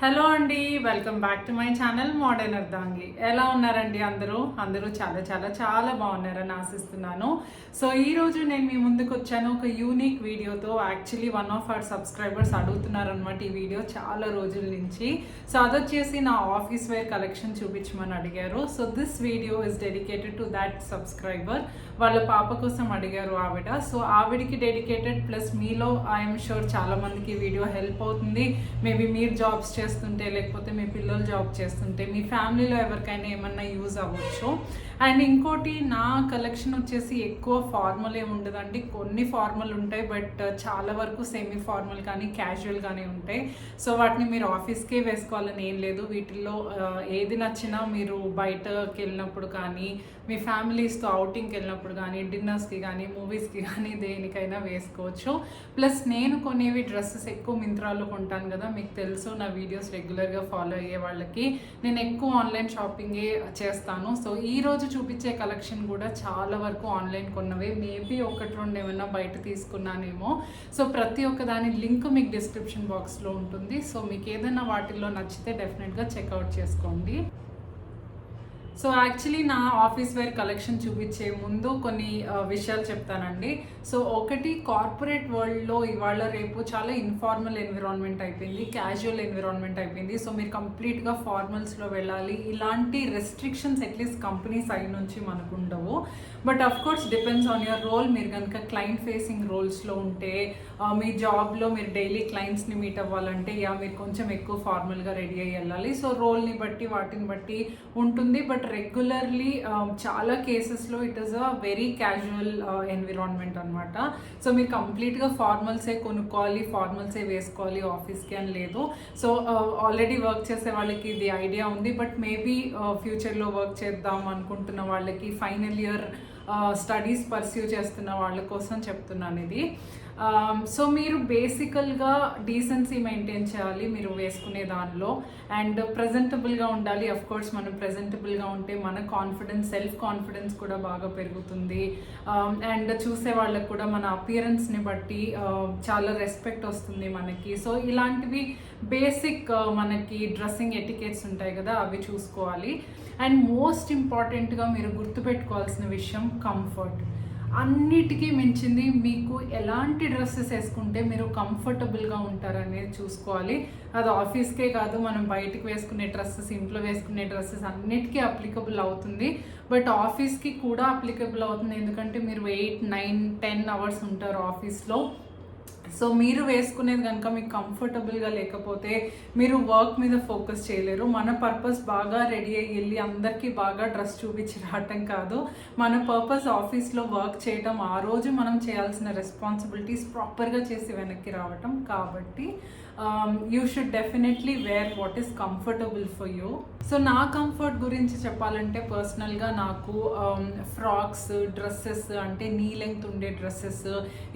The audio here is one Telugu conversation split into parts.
హలో అండి, welcome back to my channel modern అర్ధాంగి. ఎలా ఉన్నారండి అందరూ చాలా చాలా చాలా బాగున్నారని ఆశిస్తున్నాను. సో ఈరోజు నేను మీ ముందుకు వచ్చాను ఒక యూనిక్ వీడియోతో. Actually one of our subscribers అడుగుతున్నారనమాట ఈ వీడియో చాలా రోజుల నుంచి. సో అదొచ్చేసి నా ఆఫీస్ వేర్ కలెక్షన్ చూపించమని అడిగారు. So this video is dedicated to that subscriber. వాళ్ళ పాప కోసం అడిగారు ఆవిడ. సో ఆవిడికి డెడికేటెడ్, ప్లస్ మీలో ఐఎమ్ షూర్ చాలా మందికి ఈ వీడియో హెల్ప్ అవుతుంది. మేబీ మీరు జాబ్స్ చేస్తుంటే, లేకపోతే మీ పిల్లలు జాబ్ చేస్తుంటే, మీ ఫ్యామిలీలో ఎవరికైనా ఏమన్నా యూజ్ అవ్వచ్చు. అండ్ ఇంకోటి, నా కలెక్షన్ వచ్చేసి ఎక్కువ ఫార్మల్ ఏమి ఉండదండి. కొన్ని ఫార్మల్ ఉంటాయి, బట్ చాలా వరకు సెమీ ఫార్మల్ కానీ క్యాజువల్ కానీ ఉంటాయి. సో వాటిని మీరు ఆఫీస్కే వేసుకోవాలని ఏం లేదు. వీటిల్లో ఏది నచ్చినా మీరు బయటకి వెళ్ళినప్పుడు కానీ, మీ ఫ్యామిలీస్తో అవుటింగ్కి వెళ్ళినప్పుడు కానీ, డిన్నర్స్కి కానీ, మూవీస్కి కానీ దేనికైనా వేసుకోవచ్చు. ప్లస్ నేను కొనేవి డ్రెస్సెస్ ఎక్కువ మింత్రాలో కొంటాను కదా, మీకు తెలుసు. నా వీడియోస్ రెగ్యులర్గా ఫాలో అయ్యే వాళ్ళకి నేను ఎక్కువ ఆన్లైన్ షాపింగే చేస్తాను. సో ఈరోజు చూపించే కలెక్షన్ కూడా చాలా వరకు ఆన్లైన్ కొన్నవే. మేబీ ఒకటి రెండు ఏమైనా బయట తీసుకున్నానేమో. సో ప్రతి ఒక్క దాని లింక్ మీకు డిస్క్రిప్షన్ బాక్స్లో ఉంటుంది. సో మీకు ఏదైనా వాటిల్లో నచ్చితే డెఫినెట్గా చెక్అవుట్ చేసుకోండి. సో యాక్చువల్లీ నా ఆఫీస్ వేర్ కలెక్షన్ చూపించే ముందు కొన్ని విషయాలు చెప్తానండి. సో ఒకటి, కార్పొరేట్ వరల్డ్లో ఇవాళ రేపు చాలా ఇన్ఫార్మల్ ఎన్విరాన్మెంట్ అయిపోయింది, క్యాజువల్ ఎన్విరాన్మెంట్ అయిపోయింది. సో మీరు కంప్లీట్గా ఫార్మల్స్లో వెళ్ళాలి, ఇలాంటి రెస్ట్రిక్షన్స్ అట్లీస్ట్ కంపెనీ సైడ్ నుంచి మనకు ఉండవు. But of course depends on your role. మీరు కనుక క్లయింట్ ఫేసింగ్ రోల్స్లో ఉంటే, మీ జాబ్లో మీరు డైలీ క్లయింట్స్ని మీట్ అవ్వాలంటే మీరు కొంచెం ఎక్కువ ఫార్మల్గా రెడీ అయ్యి వెళ్ళాలి. సో రోల్ని బట్టి వాటిని బట్టి ఉంటుంది. బట్ రెగ్యులర్లీ చాలా కేసెస్లో it is a very casual environment అనమాట. సో మీరు కంప్లీట్గా ఫార్మల్సే కొనుక్కోవాలి, ఫార్మల్సే వేసుకోవాలి ఆఫీస్కి అని లేదు. సో ఆల్రెడీ వర్క్ చేసే వాళ్ళకి ఇది ఐడియా ఉంది. బట్ మేబీ ఫ్యూచర్లో వర్క్ చేద్దాం అనుకుంటున్న వాళ్ళకి, ఫైనల్ ఇయర్ స్టడీస్ పర్స్యూ చేస్తున్న వాళ్ళ కోసం చెప్తున్నాను ఇది. సో మీరు బేసికల్గా డీసెన్సీ మెయింటైన్ చేయాలి మీరు వేసుకునే దానిలో. అండ్ ప్రజెంటబుల్గా ఉండాలి. అఫ్ కోర్స్ మనం ప్రజెంటబుల్గా ఉంటే మన కాన్ఫిడెన్స్, సెల్ఫ్ కాన్ఫిడెన్స్ కూడా బాగా పెరుగుతుంది. అండ్ చూసే వాళ్ళకు కూడా మన అపియరెన్స్ని బట్టి చాలా రెస్పెక్ట్ వస్తుంది మనకి. సో ఇలాంటివి బేసిక్ మనకి డ్రెస్సింగ్ ఎటికెట్స్ ఉంటాయి కదా, అవి చూసుకోవాలి. అండ్ మోస్ట్ ఇంపార్టెంట్గా మీరు గుర్తుపెట్టుకోవాల్సిన విషయం కంఫర్ట్. అన్నిటికీ మించింది, మీకు ఎలాంటి డ్రెస్సెస్ వేసుకుంటే మీరు కంఫర్టబుల్గా ఉంటారనేది చూసుకోవాలి. అది ఆఫీస్కే కాదు, మనం బయటకు వేసుకునే డ్రెస్సెస్, ఇంట్లో వేసుకునే డ్రెస్సెస్ అన్నిటికీ అప్లికబుల్ అవుతుంది. బట్ ఆఫీస్కి కూడా అప్లికబుల్ అవుతుంది, ఎందుకంటే మీరు 8, 9, 10 అవర్స్ ఉంటారు ఆఫీస్లో. సో మీరు వేసుకునేది కనుక మీకు కంఫర్టబుల్గా లేకపోతే మీరు వర్క్ మీద ఫోకస్ చేయలేరు. మన పర్పస్ బాగా రెడీ అయ్యి వెళ్ళి అందరికీ బాగా డ్రెస్ చూపించి రావటం కాదు. మన పర్పస్ ఆఫీస్లో వర్క్ చేయటం, ఆ రోజు మనం చేయాల్సిన రెస్పాన్సిబిలిటీస్ ప్రాపర్గా చేసి వెనక్కి రావటం. కాబట్టి you should definitely wear what is comfortable for you. So నా కంఫర్ట్ గురించి చెప్పాలంటే, పర్సనల్గా నాకు ఫ్రాక్స్, డ్రెస్సెస్ అంటే నీ లెంగ్త్ ఉండే డ్రెస్సెస్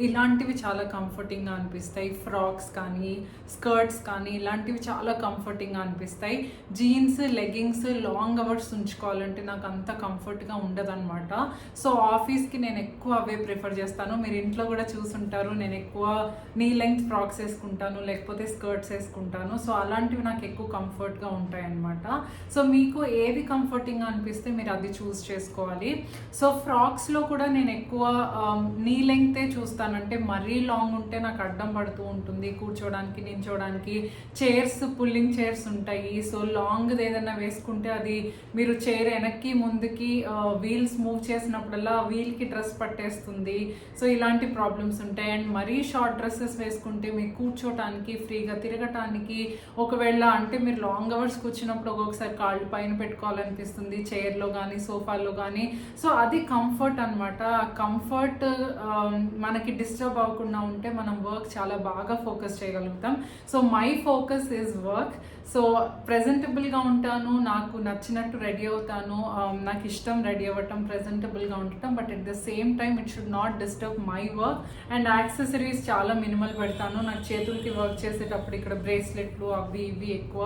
ఇలాంటివి చాలా కంఫర్టింగ్గా అనిపిస్తాయి. ఫ్రాక్స్ కానీ, స్కర్ట్స్ కానీ ఇలాంటివి చాలా కంఫర్టింగ్గా అనిపిస్తాయి. జీన్స్, లెగ్గింగ్స్ లాంగ్ అవర్స్ ఉంచుకోవాలంటే నాకు అంత కంఫర్ట్గా ఉండదన్నమాట. సో ఆఫీస్కి నేను ఎక్కువ అవే ప్రిఫర్ చేస్తాను. మీరు ఇంట్లో కూడా చూసుంటారు, నేను ఎక్కువ నీ లెంగ్త్ ఫ్రాక్స్ వేసుకుంటాను, లేకపోతే స్కర్ట్స్ వేసుకుంటాను. సో అలాంటివి నాకు ఎక్కువ కంఫర్ట్గా ఉంటాయి అన్నమాట. సో మీకు ఏది కంఫర్టింగ్గా అనిపిస్తే మీరు అది చూస్ చేసుకోవాలి. సో ఫ్రాక్స్లో కూడా నేను ఎక్కువ నీ లెంగ్తే చూస్తానంటే, మరీ లాంగ్ ఉంటే నాకు అడ్డం పడుతూ ఉంటుంది కూర్చోడానికి, నించోడానికి. చైర్స్, పుల్లింగ్ చైర్స్ ఉంటాయి. సో లాంగ్ది ఏదైనా వేసుకుంటే అది మీరు చైర్ వెనక్కి ముందుకి వీల్స్ మూవ్ చేసినప్పుడల్లా వీల్కి డ్రెస్ పట్టేస్తుంది. సో ఇలాంటి ప్రాబ్లమ్స్ ఉంటాయి. అండ్ మరీ షార్ట్ డ్రెస్సెస్ వేసుకుంటే మీకు కూర్చోటానికి, ఫ్రీగా తిరగటానికి, ఒకవేళ అంటే మీరు లాంగ్ అవర్స్ కూర్చున్నప్పుడు ఒక్కొక్కసారి కాళ్ళు పైన పెట్టుకోవాలనిపిస్తుంది చైర్లో కానీ, సోఫాలో కానీ. సో అది కంఫర్ట్ అనమాట. కంఫర్ట్ మనకి డిస్టర్బ్ అవ్వకుండా ఉంటే మనం వర్క్ చాలా బాగా ఫోకస్ చేయగలుగుతాం. So my focus is work. So ప్రెజెంటబుల్గా ఉంటాను, నాకు నచ్చినట్టు రెడీ అవుతాను, నాకు ఇష్టం రెడీ అవ్వటం, ప్రెజెంటబుల్గా ఉండటం. But at the same time it should not disturb my work. And accessories చాలా మినిమల్ పెడతాను. నాకు చేతులకి వర్క్ చేసే చేసేటప్పుడు ఇక్కడ బ్రేస్లెట్లు అవి ఇవి ఎక్కువ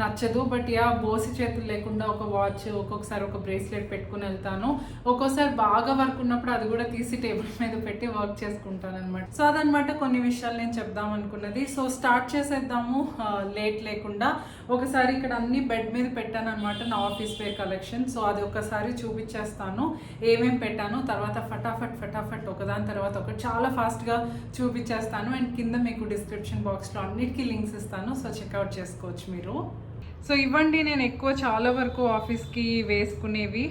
నచ్చదు. బట్ బోసి చేతులు లేకుండా ఒక వాచ్, ఒక్కొక్కసారి ఒక బ్రేస్లెట్ పెట్టుకుని వెళ్తాను. ఒక్కోసారి బాగా వర్క్ ఉన్నప్పుడు అది కూడా తీసి టేబుల్ మీద పెట్టి వర్క్ చేసుకుంటాను అనమాట. సో అదనమాట కొన్ని విషయాలు నేను చెప్దాం అనుకున్నది. సో స్టార్ట్ చేసేద్దాము లేట్ లేకుండా. ఒకసారి ఇక్కడ అన్ని బెడ్ మీద పెట్టాను అనమాట, నా ఆఫీస్ వేర్ కలెక్షన్. సో అది ఒకసారి చూపించేస్తాను ఏమేం పెట్టాను. తర్వాత ఫటాఫట్ ఒకదాని తర్వాత ఒకటి చాలా ఫాస్ట్గా చూపించేస్తాను. అండ్ కింద మీకు డిస్క్రిప్షన్ బాక్స్లో అన్నిటికీ లింక్స్ ఇస్తాను. సో చెక్అవుట్ చేసుకోవచ్చు మీరు. సో ఇవ్వండి నేను ఎక్కువ చాలా వరకు ఆఫీస్కి వేసుకునేవి,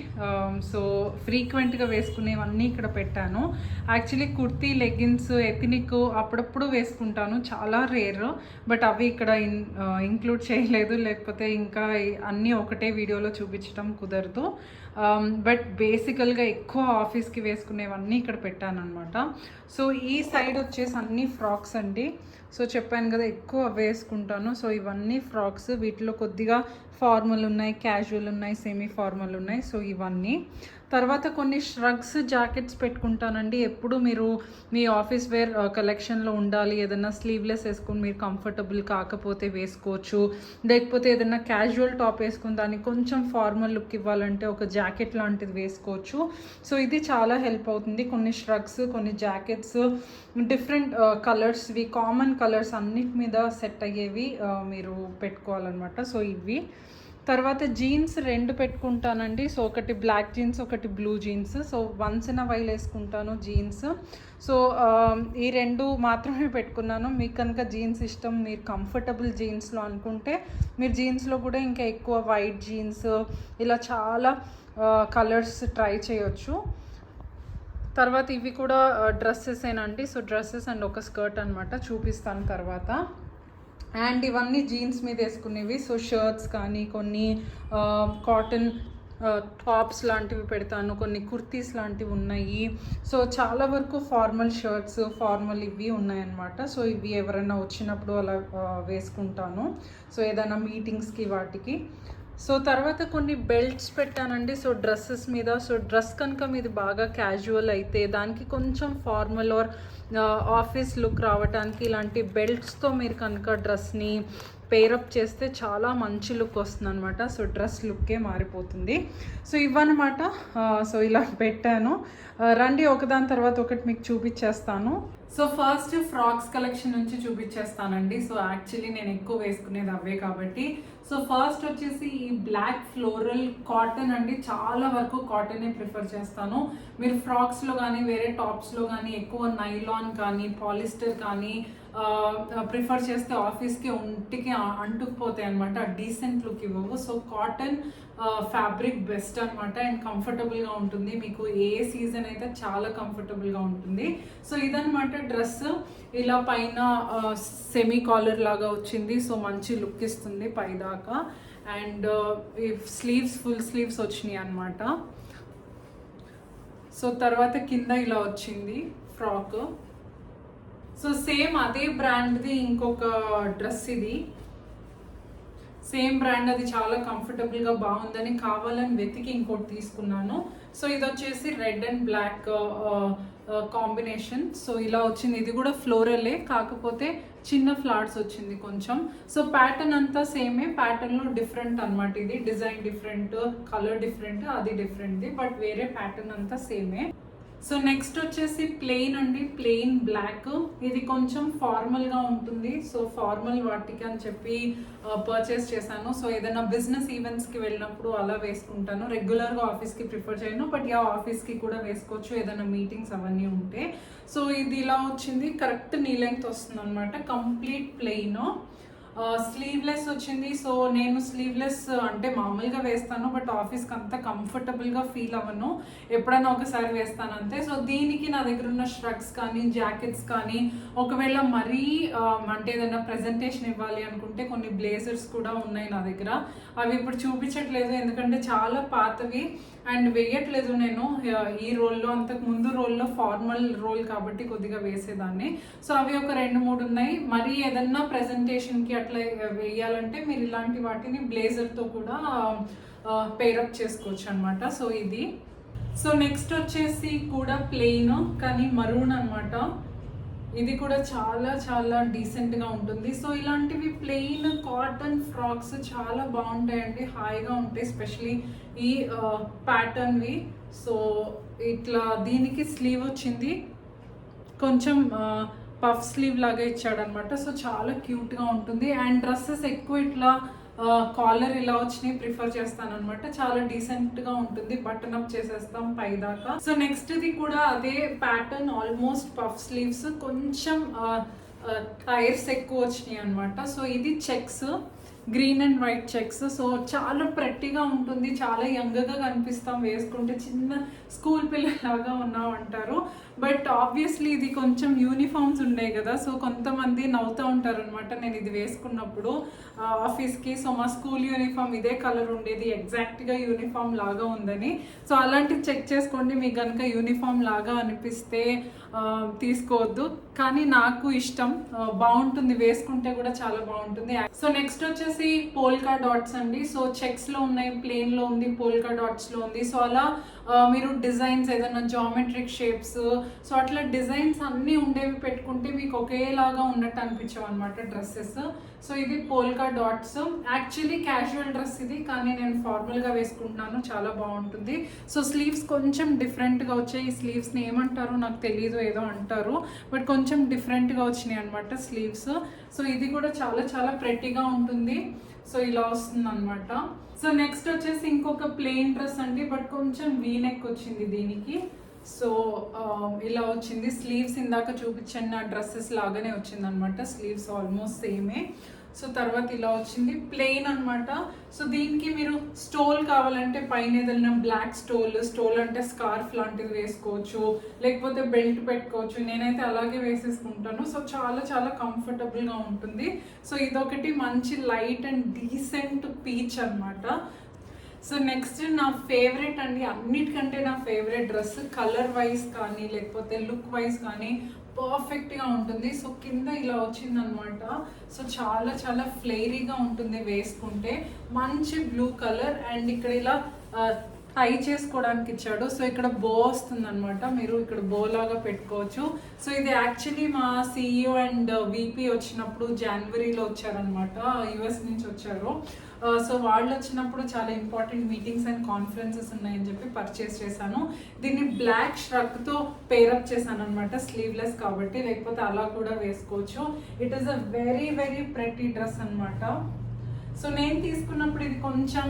సో ఫ్రీక్వెంట్గా వేసుకునేవి అన్నీ ఇక్కడ పెట్టాను. యాక్చువల్లీ కుర్తీ, లెగ్గిన్స్, ఎథనిక్ అప్పుడప్పుడు వేసుకుంటాను, చాలా రేర్. బట్ అవి ఇక్కడ ఇంక్లూడ్ చేయలేదు, లేకపోతే ఇంకా అన్నీ ఒకటే వీడియోలో చూపించడం కుదరదు. బట్ బేసికల్గా ఎక్కువ ఆఫీస్కి వేసుకునేవన్నీ ఇక్కడ పెట్టాను అనమాట. సో ఈ సైడ్ వచ్చేసి అన్ని ఫ్రాక్స్ అండి. సో చెప్పాను కదా ఎక్కువ వేసుకుంటాను. సో ఇవన్నీ ఫ్రాక్స్, వీటిలో కొద్దిగా ఫార్మల్ ఉన్నాయి, క్యాజువల్ ఉన్నాయి, సెమీ ఫార్మల్ ఉన్నాయి. సో ఇవన్నీ. తర్వాత కొన్ని ష్రగ్స్, జాకెట్స్ పెట్టుకుంటానండి. ఎప్పుడు మీరు మీ ఆఫీస్ వేర్ కలెక్షన్లో ఉండాలి, ఏదైనా స్లీవ్లెస్ వేసుకొని మీరు కంఫర్టబుల్ కాకపోతే వేసుకోవచ్చు. లేకపోతే ఏదైనా క్యాజువల్ టాప్ వేసుకుని దానికి కొంచెం ఫార్మల్ లుక్ ఇవ్వాలంటే ఒక జాకెట్ లాంటిది వేసుకోవచ్చు. సో ఇది చాలా హెల్ప్ అవుతుంది. కొన్ని ష్రగ్స్, కొన్ని జాకెట్స్ డిఫరెంట్ కలర్స్వి, కామన్ కలర్స్ అన్నిటి మీద సెట్ అయ్యేవి మీరు పెట్టుకోవాలన్నమాట. సో ఇవి. తర్వాత జీన్స్ 2 పెట్టుకుంటానండి. సో ఒకటి బ్లాక్ జీన్స్, ఒకటి blue jeans. So once in a while వేసుకుంటాను జీన్స్. సో ఈ 2 మాత్రమే పెట్టుకున్నాను. మీకు కనుక జీన్స్ ఇష్టం, మీరు కంఫర్టబుల్ జీన్స్లో అనుకుంటే మీరు జీన్స్లో కూడా ఇంకా ఎక్కువ వైట్ జీన్స్, ఇలా చాలా కలర్స్ ట్రై చేయొచ్చు. తర్వాత ఇవి కూడా డ్రెస్సెసేనండి. సో డ్రెస్సెస్ అండ్ ఒక స్కర్ట్ అనమాట, చూపిస్తాను తర్వాత. అండ్ ఇవన్నీ జీన్స్ మీద వేసుకునేవి. సో షర్ట్స్ కానీ, కొన్ని కాటన్ టాప్స్ లాంటివి పెడతాను, కొన్ని కుర్తీస్ లాంటివి ఉన్నాయి. సో చాలా వరకు ఫార్మల్ షర్ట్స్, ఫార్మల్ ఇవి ఉన్నాయన్నమాట. సో ఇవి ఎవరైనా వచ్చినప్పుడు అలా వేసుకుంటాను. సో ఏదైనా మీటింగ్స్కి వాటికి. సో తర్వాత కొన్ని బెల్ట్స్ పెట్టానండి. సో డ్రెస్సెస్ మీద. సో డ్రెస్ కనుక మీది బాగా క్యాజువల్ అయితే దానికి కొంచెం ఫార్మల్ ఆర్ ఆఫీస్ లుక్ రావడానికి ఇలాంటి బెల్ట్స్తో మీరు కనుక డ్రెస్ని పేరప్ చేస్తే చాలా మంచి లుక్ వస్తుంది అనమాట. సో డ్రెస్ లుక్కే మారిపోతుంది. సో ఇవన్నమాట. సో ఇలా పెట్టాను. రండి ఒకదాని తర్వాత ఒకటి మీకు చూపించేస్తాను. సో ఫస్ట్ ఫ్రాక్స్ కలెక్షన్ నుంచి చూపించేస్తానండి. సో యాక్చువల్లీ నేను ఎక్కువ వేసుకునేది అవే కాబట్టి. సో ఫస్ట్ వచ్చేసి ఈ బ్లాక్ ఫ్లోరల్ కాటన్ అండి. చాలా వరకు కాటనే ప్రిఫర్ చేస్తాను. మీరు ఫ్రాక్స్లో కానీ, వేరే టాప్స్లో కానీ ఎక్కువ నైలాన్ కానీ, పాలిస్టర్ కానీ ప్రిఫర్ చేస్తే ఆఫీస్కి ఒంటికి అంటుకుపోతాయి అనమాట, డీసెంట్ లుక్ ఇవ్వవు. సో కాటన్ ఫ్యాబ్రిక్ బెస్ట్ అనమాట. అండ్ కంఫర్టబుల్గా ఉంటుంది. మీకు ఏ సీజన్ అయితే చాలా కంఫర్టబుల్గా ఉంటుంది. సో ఇదనమాట డ్రెస్. ఇలా పైన సెమీ కాలర్ లాగా వచ్చింది. సో మంచి లుక్ ఇస్తుంది పైదాకా. అండ్ స్లీవ్స్, ఫుల్ స్లీవ్స్ వచ్చినాయి అనమాట. సో తర్వాత కింద ఇలా వచ్చింది ఫ్రాక్. సో సేమ్ అదే బ్రాండ్ది ఇంకొక డ్రెస్ ఇది. సేమ్ బ్రాండ్, అది చాలా కంఫర్టబుల్గా బాగుందని కావాలని వెతికి ఇంకోటి తీసుకున్నాను. సో ఇది వచ్చేసి red and black combination. So ఇలా వచ్చింది. ఇది కూడా ఫ్లోరలే, కాకపోతే చిన్న ఫ్లవర్స్ వచ్చింది కొంచెం. సో ప్యాటర్న్ అంతా సేమే, ప్యాటర్న్లో డిఫరెంట్ అనమాట. ఇది డిజైన్ డిఫరెంట్, కలర్ డిఫరెంట్, అది డిఫరెంట్ది, బట్ వేరే ప్యాటర్న్ అంతా సేమే. సో నెక్స్ట్ వచ్చేసి ప్లెయిన్ అండి, ప్లెయిన్ బ్లాక్. ఇది కొంచెం ఫార్మల్గా ఉంటుంది. సో ఫార్మల్ వాటికి అని చెప్పి పర్చేస్ చేశాను. సో ఏదైనా బిజినెస్ ఈవెంట్స్కి వెళ్ళినప్పుడు అలా వేసుకుంటాను. రెగ్యులర్గా ఆఫీస్కి ప్రిఫర్ చేయను, బట్ ఆఫీస్కి కూడా వేసుకోవచ్చు ఏదైనా మీటింగ్స్ అవన్నీ ఉంటే. సో ఇది ఇలా వచ్చింది, కరెక్ట్ నీ లెంగ్త్ వస్తుంది అనమాట, కంప్లీట్ ప్లెయిన్. స్లీవ్లెస్ వచ్చింది. సో నేను స్లీవ్లెస్ అంటే మామూలుగా వేస్తాను, బట్ ఆఫీస్కి అంత కంఫర్టబుల్గా ఫీల్ అవ్వను, ఎప్పుడైనా ఒకసారి వేస్తాను అంతే. సో దీనికి నా దగ్గర ఉన్న ష్రగ్స్ కానీ, జాకెట్స్ కానీ, ఒకవేళ మరీ అంటే ఏదైనా ప్రజెంటేషన్ ఇవ్వాలి అనుకుంటే కొన్ని బ్లేజర్స్ కూడా ఉన్నాయి నా దగ్గర. అవి ఇప్పుడు చూపించట్లేదు ఎందుకంటే చాలా పాతవి అండ్ వేయట్లేదు నేను ఈ రోల్లో. అంతకు ముందు రోల్లో ఫార్మల్ రోల్ కాబట్టి కొద్దిగా వేసేదాన్ని. సో అవి ఒక 2-3 ఉన్నాయి. మరి ఏదన్నా ప్రెజెంటేషన్కి అట్లా వేయాలంటే మీరు ఇలాంటి వాటిని బ్లేజర్తో కూడా పేరప్ చేసుకోవచ్చు అనమాట. సో ఇది. సో నెక్స్ట్ వచ్చేసి కూడా ప్లెయిన్ కానీ మరూన్ అనమాట. ఇది కూడా చాలా చాలా డీసెంట్గా ఉంటుంది. సో ఇలాంటివి ప్లెయిన్ కాటన్ ఫ్రాక్స్ చాలా బాగుంటాయండి, హాయిగా ఉంటాయి, ఎస్పెషలీ ఈ ప్యాటర్న్వి. సో ఇట్లా దీనికి స్లీవ్ వచ్చింది, కొంచెం పఫ్ స్లీవ్ లాగా ఇచ్చాడనమాట. సో చాలా క్యూట్గా ఉంటుంది. అండ్ డ్రెస్సెస్ ఎక్కువ ఇట్లా కాలర్ ఇలా వచ్చినాయి ప్రిఫర్ చేస్తాను అనమాట. చాలా డీసెంట్గా ఉంటుంది, బటన్ అప్ చేసేస్తాం పైదాకా. సో నెక్స్ట్ ఇది కూడా అదే ప్యాటర్న్, ఆల్మోస్ట్ పఫ్ స్లీవ్స్, కొంచెం టైర్స్ ఎక్కువ వచ్చినాయి అనమాట. సో ఇది checks, green and white checks. So చాలా ప్రెట్టిగా ఉంటుంది, చాలా యంగ్గా కనిపిస్తాం వేసుకుంటే, చిన్న స్కూల్ పిల్లలాగా ఉన్నాం అంటారు. బట్ ఆబ్వియస్లీ ఇది కొంచెం యూనిఫామ్స్ ఉన్నాయి కదా, సో కొంతమంది నవ్వుతూ ఉంటారు అనమాట నేను ఇది వేసుకున్నప్పుడు ఆఫీస్కి. సో మా స్కూల్ యూనిఫామ్ ఇదే కలర్ ఉండేది, ఎగ్జాక్ట్గా యూనిఫామ్ లాగా ఉందని. సో అలాంటివి చెక్ చేసుకోండి, మీకు కనుక యూనిఫామ్ లాగా అనిపిస్తే తీసుకోవద్దు. కానీ నాకు ఇష్టం, బాగుంటుంది, వేసుకుంటే కూడా చాలా బాగుంటుంది. సో నెక్స్ట్ వచ్చేసి పోల్కా డాట్స్ అండి. సో చెక్స్లో ఉన్నాయి, ప్లేన్లో ఉంది, పోల్కా డాట్స్లో ఉంది. సో అలా మీరు డిజైన్స్ ఏదైనా జామెట్రిక్ షేప్స్, సో అట్లా డిజైన్స్ అన్నీ ఉండేవి పెట్టుకుంటే మీకు ఒకేలాగా ఉన్నట్టు అనిపించవు అనమాట డ్రెస్సెస్. సో ఇది polka dots, actually casual dress ఇది, కానీ నేను ఫార్మల్గా వేసుకుంటున్నాను, చాలా బాగుంటుంది. సో స్లీవ్స్ కొంచెం డిఫరెంట్గా వచ్చాయి. ఈ స్లీవ్స్ని ఏమంటారో నాకు తెలియదు, ఏదో అంటారు, బట్ కొంచెం డిఫరెంట్గా వచ్చినాయి అనమాట స్లీవ్స్. సో ఇది కూడా చాలా చాలా ప్రెట్టీగా ఉంటుంది. సో ఇలా వస్తుంది అనమాట. సో నెక్స్ట్ వచ్చేసి ఇంకొక ప్లెయిన్ డ్రెస్ అండి, బట్ కొంచెం వీనెక్ వచ్చింది దీనికి. సో ఇలా వచ్చింది స్లీవ్స్, ఇందాక చూపించిన డ్రెస్సెస్ లాగానే వచ్చింది అనమాట, స్లీవ్స్ ఆల్మోస్ట్ సేమే. సో తర్వాత ఇలా వచ్చింది ప్లెయిన్ అనమాట. సో దీనికి మీరు స్టోల్ కావాలంటే పైన ఏదైనా బ్లాక్ స్టోల్ అంటే స్కార్ఫ్ లాంటిది వేసుకోవచ్చు, లేకపోతే బెల్ట్ పెట్టుకోవచ్చు. నేనైతే అలాగే వేసేసుకుంటాను. సో చాలా చాలా కంఫర్టబుల్గా ఉంటుంది. సో ఇదొకటి మంచి లైట్ అండ్ డీసెంట్ పీచ్ అనమాట. సో నెక్స్ట్ నా ఫేవరెట్ అండి, అన్నిటికంటే నా ఫేవరెట్ డ్రెస్, కలర్ వైజ్ కానీ లేకపోతే లుక్ వైజ్ కానీ పర్ఫెక్ట్గా ఉంటుంది. సో కింద ఇలా వచ్చిందనమాట. సో చాలా చాలా ఫ్లేరీగా ఉంటుంది వేసుకుంటే, మంచి బ్లూ కలర్. అండ్ ఇక్కడ ఇలా టై చేసుకోవడానికి ఇచ్చాడు. సో ఇక్కడ బో వస్తుంది అనమాట, మీరు ఇక్కడ బో లాగా పెట్టుకోవచ్చు. సో ఇది యాక్చువల్లీ మా CEO అండ్ VP వచ్చినప్పుడు జనవరిలో వచ్చారనమాట, US నుంచి వచ్చారు. సో వాళ్ళు వచ్చినప్పుడు చాలా ఇంపార్టెంట్ మీటింగ్స్ అండ్ కాన్ఫరెన్సెస్ ఉన్నాయని చెప్పి పర్చేస్ చేశాను. దీన్ని బ్లాక్ షర్ట్తో పేరప్ చేశాను అనమాట, స్లీవ్లెస్ కాబట్టి, లేకపోతే అలా కూడా వేసుకోవచ్చు. It is a very very pretty dress అనమాట. సో నేను తీసుకున్నప్పుడు ఇది కొంచెం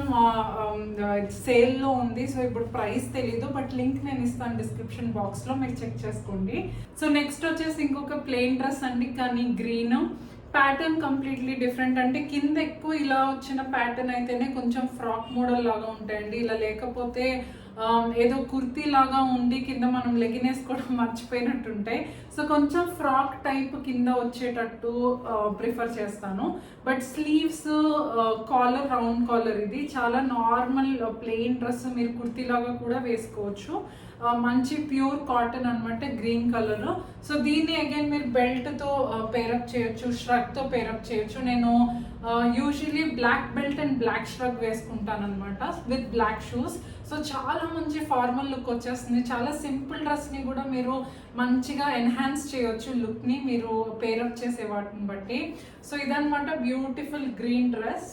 సేల్లో ఉంది. సో ఇప్పుడు ప్రైస్ తెలీదు, బట్ లింక్ నేను ఇస్తాను డిస్క్రిప్షన్ బాక్స్లో, మీరు చెక్ చేసుకోండి. సో నెక్స్ట్ వచ్చేసి ఇంకొక ప్లెయిన్ డ్రెస్ అండి, కానీ గ్రీన్. Pattern completely different. అంటే కింద ఎక్కువ ఇలా వచ్చిన ప్యాటర్న్ అయితేనే కొంచెం ఫ్రాక్ మోడల్ లాగా ఉంటాయండి, ఇలా లేకపోతే ఏదో కుర్తీ లాగా ఉండి కింద మనం లెగిన్ వేసుకోవడం మర్చిపోయినట్టు ఉంటాయి. సో కొంచెం ఫ్రాక్ టైప్ కింద వచ్చేటట్టు ప్రిఫర్ చేస్తాను. But sleeves, collar, round collar, ఇది చాలా నార్మల్ ప్లెయిన్ డ్రెస్, మీరు కుర్తీ లాగా కూడా వేసుకోవచ్చు. మంచి ప్యూర్ కాటన్ అనమాట, గ్రీన్ కలర్. సో దీన్ని అగైన్ మీరు బెల్ట్తో పేరప్ చేయొచ్చు, ష్రగ్తో పేరప్ చేయొచ్చు. నేను usually black belt and black shrug వేసుకుంటాను అనమాట విత్ బ్లాక్ షూస్. సో చాలా మంచి ఫార్మల్ లుక్ వచ్చేస్తుంది. చాలా సింపుల్ డ్రెస్ని కూడా మీరు మంచిగా ఎన్హాన్స్ చేయొచ్చు లుక్ని, మీరు పేరప్ చేసే వాటిని బట్టి. సో ఇదనమాట బ్యూటిఫుల్ గ్రీన్ డ్రెస్.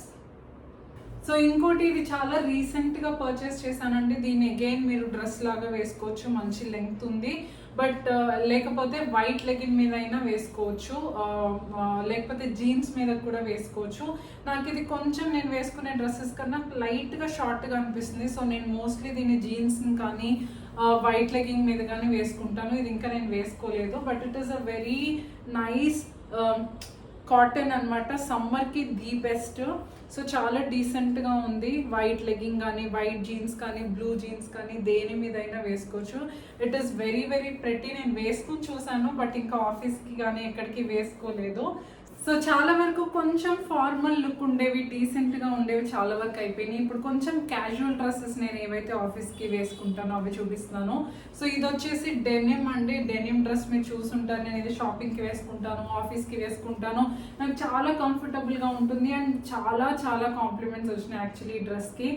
సో ఇంకోటి, ఇది చాలా రీసెంట్గా పర్చేస్ చేశానండి. దీన్ని అగైన్ మీరు డ్రెస్ లాగా వేసుకోవచ్చు, మంచి లెంగ్త్ ఉంది. బట్ లేకపోతే వైట్ లెగిన్ మీద అయినా వేసుకోవచ్చు, లేకపోతే జీన్స్ మీద కూడా వేసుకోవచ్చు. నాకు ఇది కొంచెం నేను వేసుకునే డ్రెస్సెస్ కన్నా లైట్గా షార్ట్గా అనిపిస్తుంది. సో నేను మోస్ట్లీ దీన్ని జీన్స్ని కానీ వైట్ లెగిన్ మీద కానీ వేసుకుంటాను. ఇది ఇంకా నేను వేసుకోలేదు, but it is a very nice cotton అనమాట, సమ్మర్కి ది బెస్ట్. సో చాలా డీసెంట్గా ఉంది. వైట్ లెగ్గింగ్ కానీ, వైట్ జీన్స్ కానీ, బ్లూ జీన్స్ కానీ, దేని మీద అయినా వేసుకోవచ్చు. It is very very pretty. నేను వేసుకుని చూసాను, బట్ ఇంకా ఆఫీస్కి కానీ ఎక్కడికి వేసుకోలేదు. సో చాలా వరకు కొంచెం ఫార్మల్ లుక్ ఉండేవి, డీసెంట్గా ఉండేవి చాలా వరకు అయిపోయినాయి. ఇప్పుడు కొంచెం క్యాజువల్ డ్రెస్సెస్ నేను ఏవైతే ఆఫీస్కి వేసుకుంటానో అవి చూపిస్తున్నాను. సో ఇది వచ్చేసి డెనిమ్ అండి. డెనిమ్ డ్రెస్ మీరు చూసుంటారు. నేను ఇది షాపింగ్కి వేసుకుంటాను, ఆఫీస్కి వేసుకుంటాను. నాకు చాలా కంఫర్టబుల్గా ఉంటుంది అండ్ చాలా చాలా కాంప్లిమెంట్స్ వచ్చినాయి యాక్చువల్లీ ఈ డ్రెస్కి.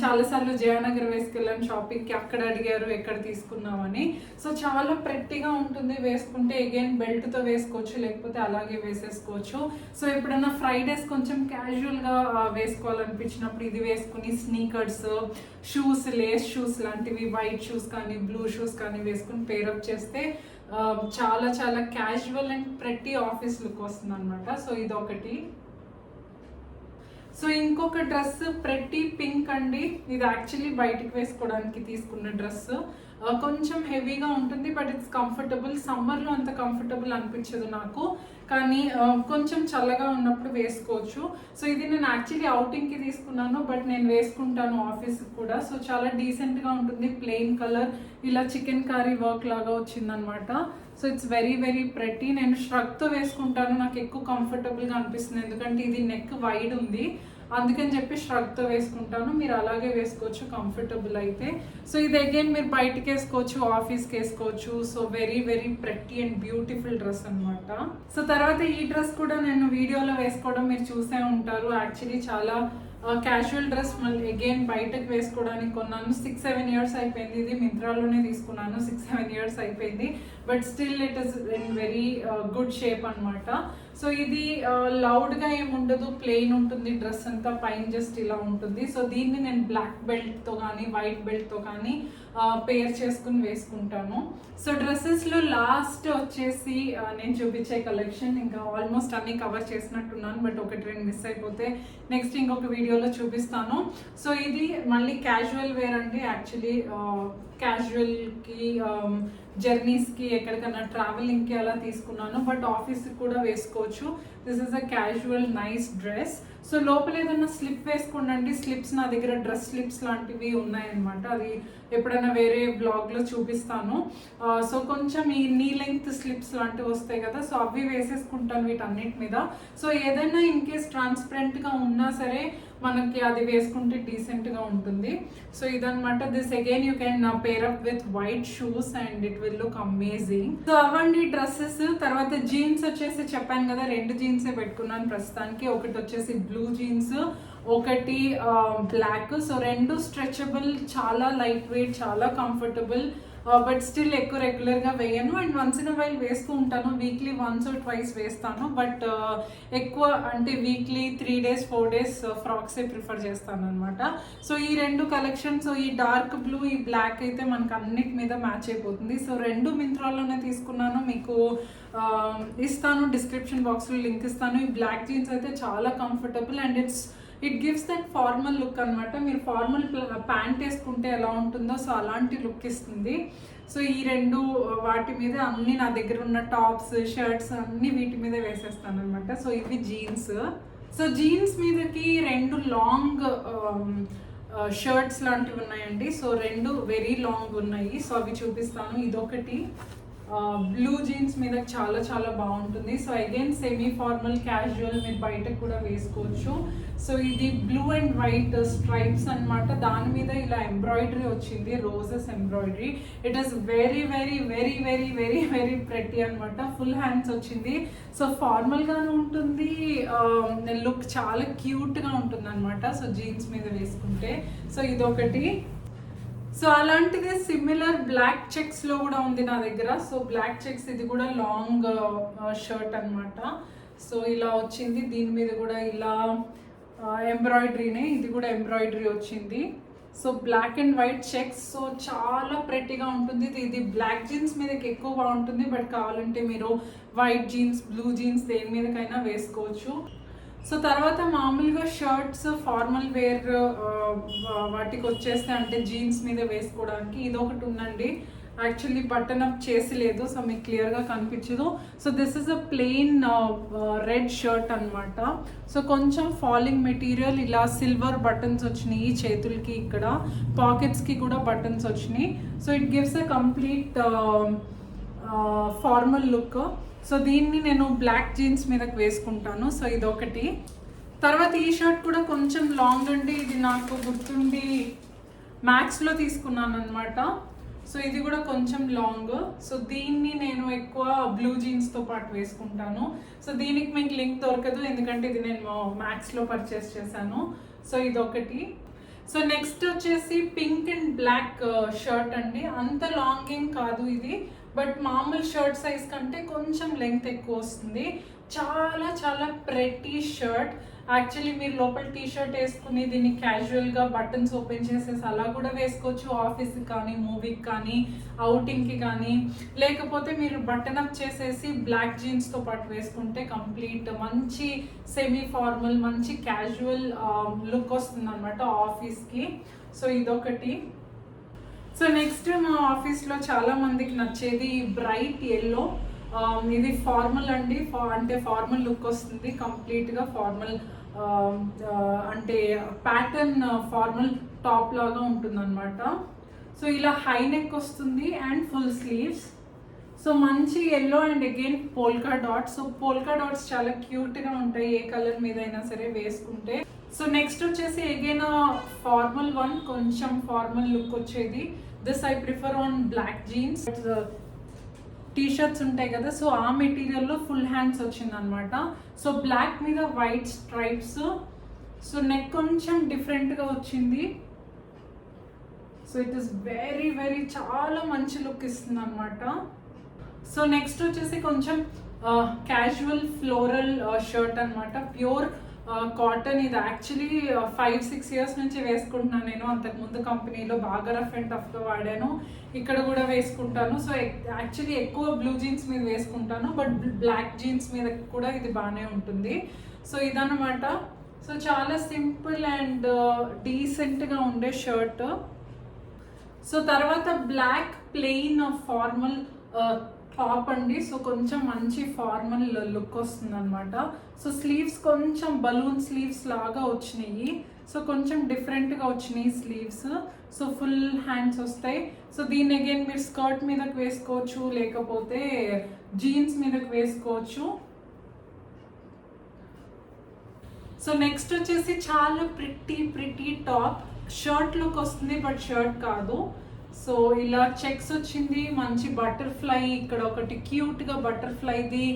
చాలాసార్లు జయనగర్ వేసుకెళ్ళాను షాపింగ్కి, అక్కడ అడిగారు ఎక్కడ తీసుకున్నామని. సో చాలా ప్రెట్టిగా ఉంటుంది వేసుకుంటే. అగైన్ బెల్ట్తో వేసుకోవచ్చు, లేకపోతే అలాగే వేసేసుకోవచ్చు. సో ఎప్పుడైనా ఫ్రైడేస్ కొంచెం క్యాజువల్గా వేసుకోవాలనిపించినప్పుడు ఇది వేసుకుని స్నీకర్స్, షూస్, లేస్ షూస్ లాంటివి, వైట్ షూస్ కానీ బ్లూ షూస్ కానీ వేసుకుని పేరప్ చేస్తే చాలా చాలా casual and pretty office look వస్తుంది అనమాట. సో ఇదొకటి. సో ఇంకొక డ్రెస్ ప్రెట్టి పింక్ అండి. ఇది యాక్చువల్లీ బయటికి వేసుకోవడానికి తీసుకున్న డ్రెస్. కొంచెం హెవీగా ఉంటుంది బట్ ఇట్స్ కంఫర్టబుల్. సమ్మర్లో అంత కంఫర్టబుల్ అనిపించదు నాకు, కానీ కొంచెం చల్లగా ఉన్నప్పుడు వేసుకోవచ్చు. సో ఇది నేను యాక్చువల్లీ అవుటింగ్కి తీసుకున్నాను బట్ నేను వేసుకుంటాను ఆఫీస్కి కూడా. సో చాలా డీసెంట్గా ఉంటుంది. ప్లెయిన్ కలర్, ఇలా చికెన్ కర్రీ వర్క్ లాగా వచ్చిందనమాట. So it's very very pretty. నేను ష్రగ్తో వేసుకుంటాను, నాకు ఎక్కువ కంఫర్టబుల్గా అనిపిస్తుంది. ఎందుకంటే ఇది నెక్ వైడ్ ఉంది, అందుకని చెప్పి ష్రగ్తో వేసుకుంటాను. మీరు అలాగే వేసుకోవచ్చు కంఫర్టబుల్ అయితే. సో ఇది అగైన్ మీరు బయటకి వేసుకోవచ్చు, ఆఫీస్కి వేసుకోవచ్చు. So very very pretty and beautiful dress అనమాట. సో తర్వాత ఈ డ్రెస్ కూడా నేను వీడియోలో వేసుకోవడం మీరు చూసే ఉంటారు. యాక్చువల్లీ చాలా క్యాజువల్ డ్రెస్, మళ్ళీ అగైన్ బయటకు వేసుకోవడానికి కొన్నాను. 6-7 years అయిపోయింది. ఇది మింత్రాలోనే తీసుకున్నాను. 6-7 years అయిపోయింది but still it is in very good shape అనమాట. సో ఇది లౌడ్గా ఏమి ఉండదు, ప్లెయిన్ ఉంటుంది డ్రెస్ అంతా, పైన జస్ట్ ఇలా ఉంటుంది. సో దీన్ని నేను బ్లాక్ బెల్ట్తో కానీ వైట్ బెల్ట్తో కానీ పేర్ చేసుకుని వేసుకుంటాను. సో డ్రెస్సెస్లో లాస్ట్ వచ్చేసి నేను చూపించే కలెక్షన్ ఇంకా ఆల్మోస్ట్ అన్నీ కవర్ చేసినట్టున్నాను బట్ 1-2 మిస్ అయిపోతే నెక్స్ట్ ఇంకొక వీడియోలో చూపిస్తాను. సో ఇది మళ్ళీ క్యాజువల్ వేర్ అండి. యాక్చువల్లీ క్యాజువల్కి, జర్నీస్కి, ఎక్కడికన్నా ట్రావెలింగ్కి అలా తీసుకున్నాను బట్ ఆఫీస్కి కూడా వేసుకోవచ్చు. This is a casual nice dress. So లోపల ఏదైనా స్లిప్ వేసుకోండి. స్లిప్స్ నా దగ్గర డ్రెస్ స్లిప్స్ లాంటివి ఉన్నాయన్నమాట. అది ఎప్పుడైనా వేరే బ్లాగ్లో చూపిస్తాను. సో కొంచెం ఈ నీ లెంగ్త్ స్లిప్స్ లాంటివి వస్తాయి కదా, సో అవి వేసేసుకుంటాను వీటన్నిటి మీద. సో ఏదైనా ఇన్ కేస్ ట్రాన్స్పరెంట్గా ఉన్నా సరే మనకి అది వేసుకుంటే డీసెంట్గా ఉంటుంది. సో ఇదనమాట. This again you can pair up with white shoes and it will look amazing. So అవండి డ్రెస్సెస్. తర్వాత జీన్స్ వచ్చేసి చెప్పాను కదా, 2 జీన్సే పెట్టుకున్నాను ప్రస్తుతానికి. ఒకటి వచ్చేసి బ్లూ జీన్స్, ఒకటి బ్లాక్. సో 2 స్ట్రెచబుల్, చాలా లైట్ వెయిట్, చాలా కంఫర్టబుల్ బట్ స్టిల్ ఎక్కువ రెగ్యులర్గా వేయను అండ్ వన్స్ ఇన్ వైల్ వేస్తూ ఉంటాను. వీక్లీ 1 or 2 వేస్తాను బట్ ఎక్కువ అంటే వీక్లీ 3 days 4 days ఫ్రాక్సే ప్రిఫర్ చేస్తాను అనమాట. సో ఈ 2 కలెక్షన్స్, ఈ డార్క్ బ్లూ, ఈ బ్లాక్ అయితే మనకు అన్నిటి మీద మ్యాచ్ అయిపోతుంది. సో 2 మింత్రాల్లోనే తీసుకున్నాను. మీకు ఇస్తాను, డిస్క్రిప్షన్ బాక్స్లో లింక్ ఇస్తాను. ఈ బ్లాక్ జీన్స్ అయితే చాలా comfortable and it gives that formal look అనమాట. మీరు ఫార్మల్ ప్యాంట్ వేసుకుంటే ఎలా ఉంటుందో సో అలాంటి లుక్ ఇస్తుంది. సో ఈ 2 వాటి మీద అన్ని నా దగ్గర ఉన్న టాప్స్, షర్ట్స్ అన్ని వీటి మీద వేసేస్తాను అనమాట. సో ఇవి జీన్స్. సో జీన్స్ మీదకి 2 లాంగ్ షర్ట్స్ లాంటివి ఉన్నాయండి. సో 2 వెరీ లాంగ్ ఉన్నాయి. సో అవి చూపిస్తాను. ఇదొకటి బ్లూ జీన్స్ మీద చాలా చాలా బాగుంటుంది. So again semi formal, casual, మీరు బయటకు కూడా వేసుకోవచ్చు. సో ఇది బ్లూ అండ్ వైట్ స్ట్రైప్స్ అనమాట. దాని మీద ఇలా ఎంబ్రాయిడరీ వచ్చింది, roses embroidery. It is very very very very very very pretty అనమాట. ఫుల్ హ్యాండ్స్ వచ్చింది. సో ఫార్మల్గానే ఉంటుంది, లుక్ చాలా క్యూట్గా ఉంటుంది అనమాట. సో జీన్స్ మీద వేసుకుంటే. సో ఇదొకటి. సో అలాంటిదే సిమిలర్ బ్లాక్ చెక్స్లో కూడా ఉంది నా దగ్గర. సో బ్లాక్ చెక్స్, ఇది కూడా లాంగ్ షర్ట్ అనమాట. సో ఇలా వచ్చింది. దీని మీద కూడా ఇలా ఎంబ్రాయిడరీనే, ఇది కూడా ఎంబ్రాయిడరీ వచ్చింది. So black and white checks. So చాలా ప్రెట్టిగా ఉంటుంది. ఇది బ్లాక్ జీన్స్ మీదకి ఎక్కువ బాగుంటుంది బట్ కావాలంటే మీరు వైట్ జీన్స్, బ్లూ జీన్స్ దేని మీదకైనా వేసుకోవచ్చు. సో తర్వాత మామూలుగా షర్ట్స్, ఫార్మల్ వేర్ వాటికి వచ్చేస్తే అంటే జీన్స్ మీద వేసుకోవడానికి ఇదొకటి ఉందండి. యాక్చువల్లీ బటన్ అప్ చేసి లేదు, సో మీకు క్లియర్గా కనిపించదు. So this is a plain red shirt అనమాట. సో కొంచెం ఫాలింగ్ మెటీరియల్, ఇలా సిల్వర్ బటన్స్ వచ్చినాయి చేతులకి, ఇక్కడ పాకెట్స్కి కూడా బటన్స్ వచ్చినాయి. So it gives a complete formal look. So దీన్ని నేను బ్లాక్ జీన్స్ మీదకి వేసుకుంటాను. సో ఇదొకటి. తర్వాత ఈ షర్ట్ కూడా కొంచెం లాంగ్ అండి, ఇది నాకు గుర్తుండి మ్యాక్స్లో తీసుకున్నాను అనమాట. సో ఇది కూడా కొంచెం లాంగ్. సో దీన్ని నేను ఎక్కువ బ్లూ జీన్స్తో పాటు వేసుకుంటాను. సో దీనికి మీకు లింక్ దొరకదు, ఎందుకంటే ఇది నేను మ్యాక్స్లో పర్చేస్ చేశాను. సో ఇదొకటి. సో నెక్స్ట్ వచ్చేసి పింక్ అండ్ బ్లాక్ షర్ట్ అండి. అంత లాంగ్ ఏం కాదు ఇది, బట్ మామూలు షర్ట్ సైజ్ కంటే కొంచెం లెంగ్త్ ఎక్కువ వస్తుంది. చాలా చాలా ప్రెటీ షర్ట్. యాక్చువల్లీ మీరు లోపల టీ షర్ట్ వేసుకుని దీన్ని క్యాజువల్గా బటన్స్ ఓపెన్ చేసేసి అలా కూడా వేసుకోవచ్చు, ఆఫీస్కి కానీ, మూవీకి కానీ, అవుటింగ్కి కానీ. లేకపోతే మీరు బటన్ అప్ చేసేసి బ్లాక్ జీన్స్తో పాటు వేసుకుంటే కంప్లీట్ మంచి సెమీ ఫార్మల్, మంచి క్యాజువల్ లుక్ వస్తుంది అనమాట ఆఫీస్కి. సో ఇదొకటి. సో నెక్స్ట్ మా ఆఫీస్లో చాలా మందికి నచ్చేది బ్రైట్ ఎల్లో. ఇది ఫార్మల్ అండి, అంటే ఫార్మల్ లుక్ వస్తుంది కంప్లీట్గా. ఫార్మల్ అంటే ప్యాటర్న్ ఫార్మల్ టాప్ లాగా ఉంటుంది అనమాట. సో ఇలా హై నెక్ వస్తుంది అండ్ ఫుల్ స్లీవ్స్. సో మంచి yellow and again polka dots. So polka dots చాలా క్యూట్గా ఉంటాయి ఏ కలర్ మీద అయినా సరే వేసుకుంటే. సో నెక్స్ట్ వచ్చేసి అగైన్ ఫార్మల్ వన్, కొంచెం ఫార్మల్ లుక్ వచ్చేది. This I prefer on black jeans. T shirts ఉంటాయి కదా, సో ఆ మెటీరియల్లో ఫుల్ హ్యాండ్స్ వచ్చింది అనమాట. సో బ్లాక్ మీద వైట్ స్ట్రైప్స్. సో నెక్ కొంచెం డిఫరెంట్గా వచ్చింది. So it is very very చాలా మంచి లుక్ ఇస్తుంది అనమాట. సో నెక్స్ట్ వచ్చేసి కొంచెం క్యాజువల్ ఫ్లోరల్ షర్ట్ అనమాట, ప్యూర్ కాటన్. ఇది యాక్చువల్లీ 5-6 ఇయర్స్ నుంచి వేసుకుంటున్నాను నేను. అంతకుముందు కంపెనీలో బాగా రఫ్ అండ్ టఫ్గా వాడాను, ఇక్కడ కూడా వేసుకుంటాను. సో యాక్చువల్లీ ఎక్కువ బ్లూ జీన్స్ మీద వేసుకుంటాను, బట్ బ్లాక్ జీన్స్ మీద కూడా ఇది బాగానే ఉంటుంది. సో ఇదన్నమాట. సో చాలా సింపుల్ అండ్ డీసెంట్గా ఉండే షర్ట్. సో తర్వాత బ్లాక్ ప్లెయిన్ ఫార్మల్ టాప్ అండి. సో కొంచెం మంచి ఫార్మల్ లుక్ వస్తుంది అనమాట. సో స్లీవ్స్ కొంచెం బలూన్ స్లీవ్స్ లాగా వచ్చినాయి. సో కొంచెం డిఫరెంట్గా వచ్చినాయి స్లీవ్స్. సో ఫుల్ హ్యాండ్స్ వస్తాయి. సో దీన్ని అగైన్ మీరు స్కర్ట్ మీదకి వేసుకోవచ్చు, లేకపోతే జీన్స్ మీదకి వేసుకోవచ్చు. సో నెక్స్ట్ వచ్చేసి చాలా ప్రిటీ టాప్. షర్ట్ లుక్ వస్తుంది బట్ షర్ట్ కాదు. సో ఇలా చెక్స్ వచ్చింది, మంచి బటర్ఫ్లై, ఇక్కడ ఒకటి క్యూట్గా బటర్ఫ్లైది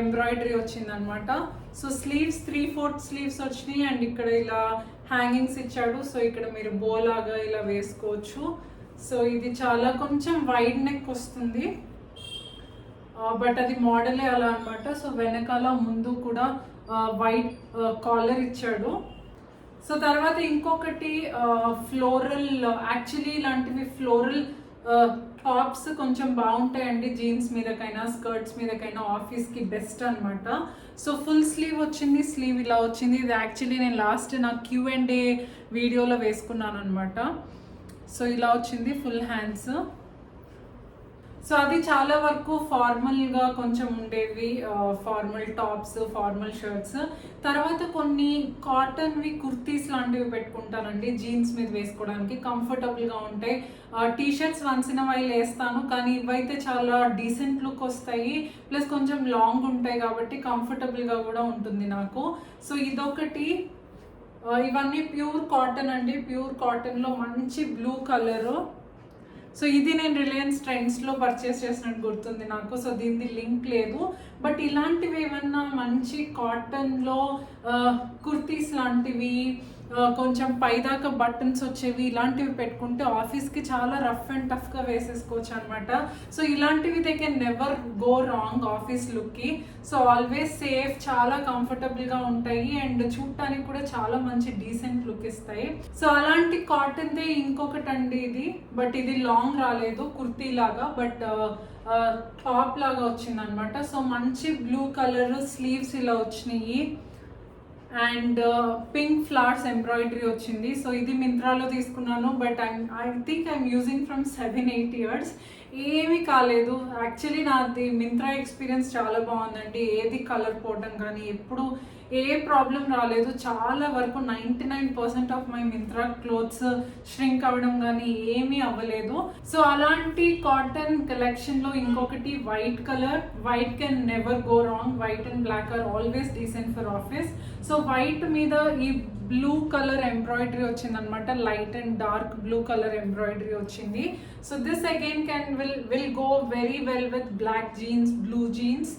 ఎంబ్రాయిడరీ వచ్చింది అనమాట. సో స్లీవ్స్ 3/4 స్లీవ్స్ వచ్చినాయి అండ్ ఇక్కడ ఇలా హ్యాంగింగ్స్ ఇచ్చాడు. సో ఇక్కడ మీరు బోలాగా ఇలా వేసుకోవచ్చు. సో ఇది చాలా కొంచెం వైడ్ నెక్ వస్తుంది, బట్ అది మోడలే అలా అనమాట. సో వెనకాల ముందు కూడా వైట్ కాలర్ ఇచ్చాడు. సో తర్వాత ఇంకొకటి ఫ్లోరల్. యాక్చువల్లీ ఇలాంటివి ఫ్లోరల్ టాప్స్ కొంచెం బాగుంటాయండి జీన్స్ మీదకైనా, స్కర్ట్స్ మీదకైనా, ఆఫీస్కి బెస్ట్ అనమాట. సో ఫుల్ స్లీవ్ వచ్చింది, స్లీవ్ ఇలా వచ్చింది. ఇది యాక్చువల్లీ నేను లాస్ట్ నా Q&A వీడియోలో వేసుకున్నాను అనమాట. సో ఇలా వచ్చింది ఫుల్ హ్యాండ్స్. సో అది చాలా వరకు ఫార్మల్గా కొంచెం ఉండేవి, ఫార్మల్ టాప్స్, ఫార్మల్ షర్ట్స్. తర్వాత కొన్ని కాటన్వి కుర్తీస్ లాంటివి పెట్టుకుంటానండి జీన్స్ మీద వేసుకోవడానికి, కంఫర్టబుల్గా ఉంటాయి. T shirts once in while వేస్తాను, కానీ ఇవైతే చాలా డీసెంట్ లుక్ వస్తాయి, ప్లస్ కొంచెం లాంగ్ ఉంటాయి కాబట్టి కంఫర్టబుల్గా కూడా ఉంటుంది నాకు. సో ఇదొకటి. ఇవన్నీ ప్యూర్ కాటన్ అండి. ప్యూర్ కాటన్లో మంచి బ్లూ కలరు. సో ఇది నేను రిలయన్స్ ట్రెండ్స్లో పర్చేస్ చేసినట్టు గుర్తుంది నాకు. సో దీనికి లింక్ లేదు, బట్ ఇలాంటివి ఏమన్నా మంచి కాటన్లో కుర్తీస్ లాంటివి, కొంచెం పైదాకా బటన్స్ వచ్చేవి, ఇలాంటివి పెట్టుకుంటే ఆఫీస్కి చాలా రఫ్ అండ్ టఫ్గా వేసేసుకోవచ్చు అనమాట. సో ఇలాంటివి they can never go wrong office లుక్కి. సో ఆల్వేస్ సేఫ్, చాలా కంఫర్టబుల్గా ఉంటాయి అండ్ చూడటానికి కూడా చాలా మంచి డీసెంట్ లుక్ ఇస్తాయి. సో అలాంటి కాటన్దే ఇంకొకటి అండి ఇది, బట్ ఇది లాంగ్ రాలేదు, కుర్తీ లాగా, బట్ టాప్ లాగా వచ్చింది అనమాట. సో మంచి బ్లూ కలర్, స్లీవ్స్ ఇలా వచ్చినాయి అండ్ పింక్ ఫ్లవర్స్ ఎంబ్రాయిడరీ వచ్చింది. సో ఇది మింత్రాలో తీసుకున్నాను, but I think I'm using from 7-8 years. ఏమీ కాలేదు. యాక్చువల్లీ నాది మింత్రా ఎక్స్పీరియన్స్ చాలా బాగుందండి. ఏది కలర్ పోవటం కానీ, ఎప్పుడు ఏ ప్రాబ్లం రాలేదు. చాలా వరకు 99% of my Myntra clothes shrink అవ్వడం కానీ ఏమీ అవ్వలేదు. సో అలాంటి కాటన్ కలెక్షన్లో ఇంకొకటి white colour. White can never go wrong. White and black are always decent for office. So white మీద ఈ బ్లూ కలర్ ఎంబ్రాయిడరీ వచ్చింది అనమాట. Light and dark blue colour embroidery వచ్చింది. So this again will go very well with black jeans, blue jeans.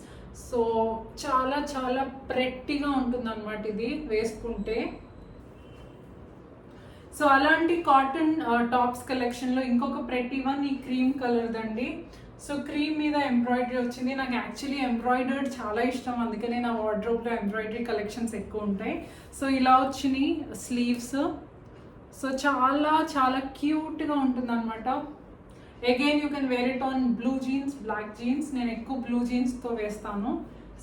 So చాలా చాలా ప్రెట్టిగా ఉంటుంది అనమాట ఇది వేసుకుంటే. సో అలాంటి కాటన్ టాప్స్ కలెక్షన్లో ఇంకొక ప్రెట్టి వన్ ఈ క్రీమ్ కలర్ దండి. సో క్రీమ్ మీద ఎంబ్రాయిడరీ వచ్చింది. నాకు యాక్చువల్లీ ఎంబ్రాయిడర్డ్ చాలా ఇష్టం, అందుకనే నా వార్డ్రోబ్లో ఎంబ్రాయిడరీ కలెక్షన్స్ ఎక్కువ ఉంటాయి. సో ఇలా వచ్చినాయి స్లీవ్స్. సో చాలా చాలా క్యూట్గా ఉంటుంది అనమాట. Again you can wear it on blue jeans, black jeans. నేను ఎక్కువ బ్లూ జీన్స్తో వేస్తాను.